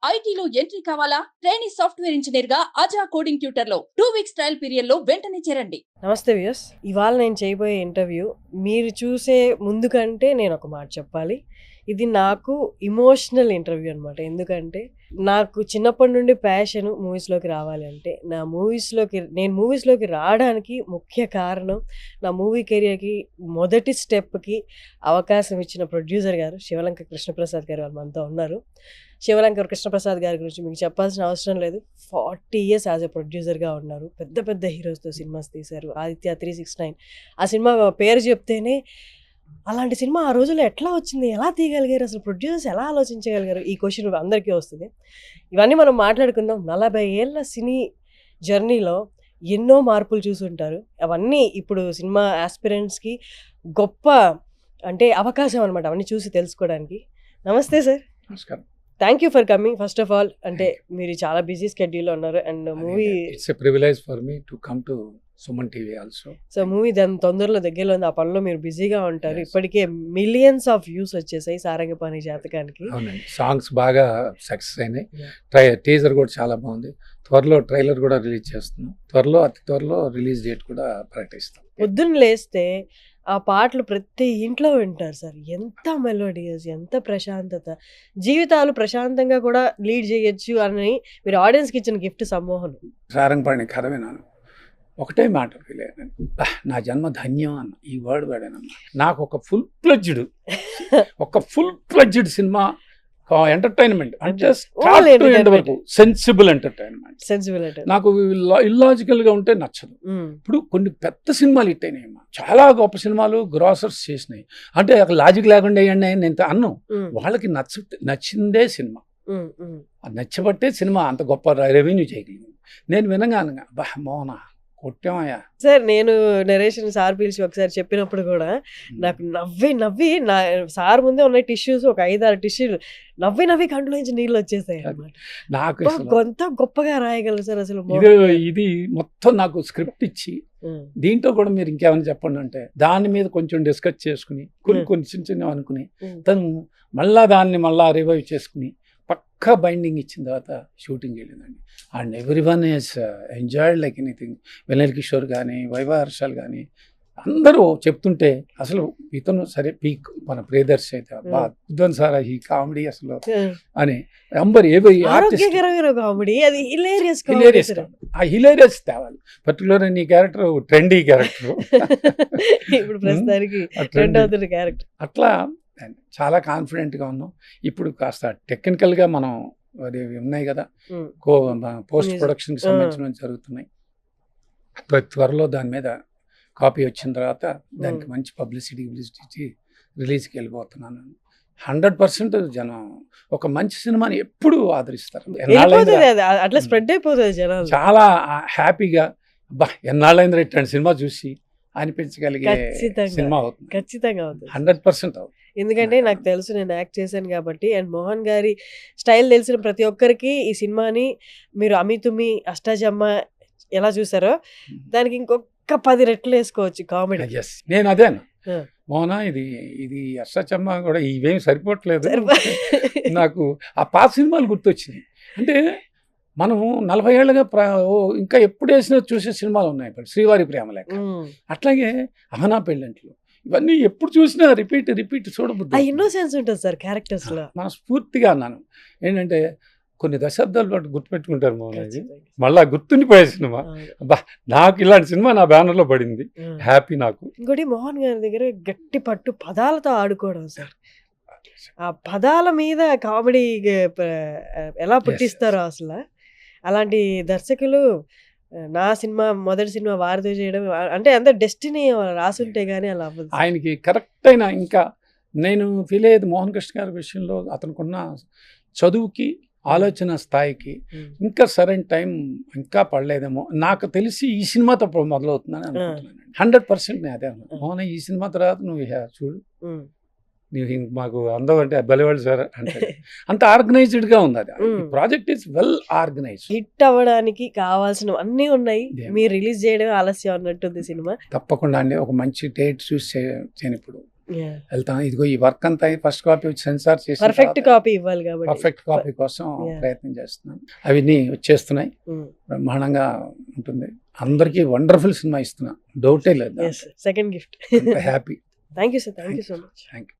ఐటీలో ఎంట్రీ కావాలా? Trainee software engineer గా అజా కోడింగ్ ట్యూటర్ లో 2 వీక్స్ ట్రయల్ పీరియడ్ లో వెంటనే చేరండి. నమస్తే వ్యూస్, ఇవాళ నేను చేయబోయే ఇంటర్వ్యూ మీరు చూసే ముందు కంటే నేను ఒక మాట చెప్పాలి. ఇది నాకు ఇమోషనల్ ఇంటర్వ్యూ అనమాట. ఎందుకంటే నాకు చిన్నప్పటి నుండి ప్యాషన్ మూవీస్లోకి రావాలి అంటే నేను మూవీస్లోకి రావడానికి ముఖ్య కారణం నా మూవీ కెరియర్కి మొదటి స్టెప్కి అవకాశం ఇచ్చిన ప్రొడ్యూసర్ గారు శివలంక కృష్ణప్రసాద్ గారు. వాళ్ళు మనతో ఉన్నారు. శివలంక కృష్ణప్రసాద్ గారి గురించి మీకు చెప్పాల్సిన అవసరం లేదు. 40 years యాజ్ ఎ ప్రొడ్యూసర్గా ఉన్నారు. పెద్ద పెద్ద హీరోస్తో సినిమాస్ తీశారు. ఆదిత్య 369 ఆ సినిమా పేరు చెప్తేనే అలాంటి సినిమా ఆ రోజుల్లో ఎట్లా వచ్చింది, ఎలా తీయగలిగారు, అసలు ప్రొడ్యూసర్స్ ఎలా ఆలోచించగలిగారు, ఈ క్వశ్చన్ అందరికీ వస్తుంది. ఇవన్నీ మనం మాట్లాడుకుందాం. 40 ఏళ్ళ సినీ జర్నీలో ఎన్నో మార్పులు చూసుంటారు. అవన్నీ ఇప్పుడు సినిమా ఆస్పిరెంట్స్కి గొప్ప అంటే అవకాశం అనమాట, అవన్నీ చూసి తెలుసుకోవడానికి. నమస్తే సార్. నమస్కారం. Thank you for coming first of all. అంటే మీరు చాలా బిజీ స్కెడ్యూల్లో ఉన్నారు and movie it's a privilege for me to come to Suman TV also. So movie దాని తొందరలో దగ్గరలో ఉంది. ఆ పనిలో మీరు బిజీగా ఉంటారు. ఇప్పటికే మిలియన్స్ ఆఫ్ వ్యూస్ వచ్చేసాయి సారంగపాణి జాతకానికి. అవునండి, సాంగ్స్ బాగా సక్సెస్ అయినాయి. టీజర్ కూడా చాలా బాగుంది. త్వరలో ట్రైలర్ కూడా రిలీజ్ చేస్తున్నాం. అతి త్వరలో రిలీజ్ డేట్ కూడా ప్రకటిస్తాం. పొద్దున్న లేస్తే ఆ పాటలు ప్రతి ఇంట్లో వింటారు సార్. ఎంత మెలోడియస్, ఎంత ప్రశాంతత, జీవితాలు ప్రశాంతంగా కూడా లీడ్ చేయొచ్చు అని మీరు ఆడియన్స్కి ఇచ్చిన గిఫ్ట్ సమ్మోహనం. సారంగపాణి కథ విన్నాను, ఒకటే మాట ఫీల్ అయ్యాను, నా జన్మ ధన్యం అన్న ఈ వర్డ్ వాడానమ్మా. నాకు ఒక ఫుల్ ఫ్లెడ్జ్డ్ సినిమా ఎంటర్టైన్మెంట్ అంటే సెన్సిబుల్ ఎంటర్టైన్మెంట్. నాకు ఇల్లాజికల్ గా ఉంటే నచ్చదు. ఇప్పుడు కొన్ని పెద్ద సినిమాలు హిట్ అయినాయి, చాలా గొప్ప సినిమాలు గ్రాసర్స్ చేసినాయి. అంటే అక్కడ లాజిక్ లేకుండా వేయండి నేను అన్ను. వాళ్ళకి నచ్చిందే సినిమా, నచ్చబట్టే సినిమా అంత గొప్ప రెవెన్యూ చేయగలిగింది. నేను వినగాను బా మోనా కొట్టామయ్యా సార్. నేను నరేషన్ సార్ పిలిచి ఒకసారి చెప్పినప్పుడు కూడా నాకు నవ్వి నా సార్ ముందే ఉన్నాయి టిష్యూస్, ఒక 5-6 టిష్యూలు నవ్వి కంట్లోంచి నీళ్ళు వచ్చేసాయి అన్నమాట. నాకు కొంత గొప్పగా రాయగలరు సార్ అసలు. ఇది మొత్తం నాకు స్క్రిప్ట్ ఇచ్చి దీంట్లో కూడా మీరు ఇంకేమైనా చెప్పండి అంటే దాని మీద కొంచెం డిస్కస్ చేసుకుని కొన్ని చిన్న అనుకుని తను దాన్ని మళ్ళా రివైవ్ చేసుకుని పక్కా బైండింగ్ ఇచ్చిన తర్వాత షూటింగ్ వెళ్ళిందండి. And everyone is enjoyed like anything. Vennela Kishore కానీ వైవా హర్షాల్ కానీ అందరూ చెప్తుంటే అసలు ఇతను సరే పీక్ మన ప్రియదర్శి అయితే అద్భుతం సార్ ఈ కామెడీ అసలు అని నంబర్ కామెడీ. అది హిలేరియస్. ఆ హిలేరియస్ తేవాలి. పర్టికులర్ నీ క్యారెక్టర్ ట్రెండీ క్యారెక్టర్ ఇప్పుడు ప్రస్తుతానికి ట్రెండ్ అవుతున్న క్యారెక్టర్. అట్లా చాలా కాన్ఫిడెంట్గా ఉన్నాం. ఇప్పుడు కాస్త టెక్నికల్గా మనం అది ఉన్నాయి కదా, పోస్ట్ ప్రొడక్షన్కి సంబంధించిన జరుగుతున్నాయి. త్వరలో దాని మీద కాపీ వచ్చిన తర్వాత దానికి మంచి పబ్లిసిటీ ఇచ్చి రిలీజ్కి వెళ్ళిపోతున్నాను. 100% జనం ఒక మంచి సినిమాని ఎప్పుడు ఆదరిస్తారు. అట్లా స్ప్రెడ్ అయిపోతుంది జనాలు. చాలా హ్యాపీగా ఎన్నాళ్ళైంది ఇట్లాంటి సినిమా చూసి అనిపించగలిగే సినిమా అవుతుంది. ఖచ్చితంగా అవుతుంది, 100% అవుతుంది. ఎందుకంటే నాకు తెలుసు, నేను యాక్ట్ చేశాను కాబట్టి. అండ్ మోహన్ గారి స్టైల్ తెలిసిన ప్రతి ఒక్కరికి ఈ సినిమాని మీరు అమితుమి అష్టాచమ్మ ఎలా చూసారో దానికి ఇంకొక 10 రెట్లు వేసుకోవచ్చు కామెడీ. నేను అదే మోహన ఇది అష్టాచమ్మ కూడా ఇవేమి సరిపోవట్లేదు. నాకు ఆ పాత సినిమాలు గుర్తొచ్చినాయి. అంటే మనం 40 ఏళ్ళగా ఇంకా ఎప్పుడు వేసినా చూసే సినిమాలు ఉన్నాయి. ఇప్పుడు శ్రీవారి ప్రేమ లేక, అట్లాగే అహనా పెళ్ళంట్లు, ఇవన్నీ ఎప్పుడు చూసినా రిపీట్ చూడబుద్ది. ఇన్నోసెన్స్ ఉంటుంది సార్ క్యారెక్టర్స్ లో. మన స్ఫూర్తిగా అన్నాను ఏంటంటే కొన్ని దశాబ్దాల పాటు గుర్తుపెట్టుకుంటారు మోహన్. మళ్ళా గుర్తుండిపోయే సినిమా. నాకు ఇలాంటి సినిమా నా బ్యానర్ లో పడింది, హ్యాపీ నాకు. ఇంకోటి మోహన్ గారి దగ్గర గట్టి పట్టు పదాలతో ఆడుకోవడం సార్. ఆ పదాల మీద కామెడీ ఎలా పుట్టిస్తారో అసలు. అలాంటి దర్శకులు నా సినిమా మొదటి సినిమా వారితో చేయడం అంటే అంత డెస్టినీ రాసుంటే గానీ అలా అవ్వదు. ఆయనకి కరెక్ట్ అయిన ఇంకా నేను ఫీల్ అయ్యేది మోహన్ కృష్ణ గారి విషయంలో అతనుకున్న చదువుకి ఆలోచన స్థాయికి ఇంకా సరైన టైం ఇంకా పడలేదేమో. నాకు తెలిసి ఈ సినిమాతో మొదలవుతుందని అనుకుంటున్నాను. 100% నేను అదే అన్నాను. మోహన్ ఈ సినిమా తర్వాత నువ్వు చూడు, నీకు మాకు అందం అంటే బలివాళ్ళు సార్ అంటే అంత ఆర్గనైజ్డ్గా ఉంది. అది project is well organised. Hit అవ్వడానికి కావాల్సిన అన్నీ ఉన్నాయి, మీరు రిలీజ్ చేయడం ఆలస్యం అన్నట్టుంది సినిమా. తప్పకుండా అండి, ఒక మంచి డేట్ చూసి చేయను. ఇప్పుడు వెళ్తాను. ఇదిగో ఈ వర్క్ అంతా ఫస్ట్ కాపీ వచ్చి సెన్సార్ చేసి పర్ఫెక్ట్ కాపీ ఇవ్వాలి కాబట్టి. పర్ఫెక్ట్ కాపీ కోసం Yeah. ప్రయత్నం చేస్తున్నాను. అవన్నీ వచ్చేస్తున్నాయి, బ్రహ్మాండంగా ఉంటుంది. అందరికీ వండర్ఫుల్ సినిమా ఇస్తున్నా, డౌటే లేదు. Second gift. Happy. Thank you sir, thank you so much. Thank you.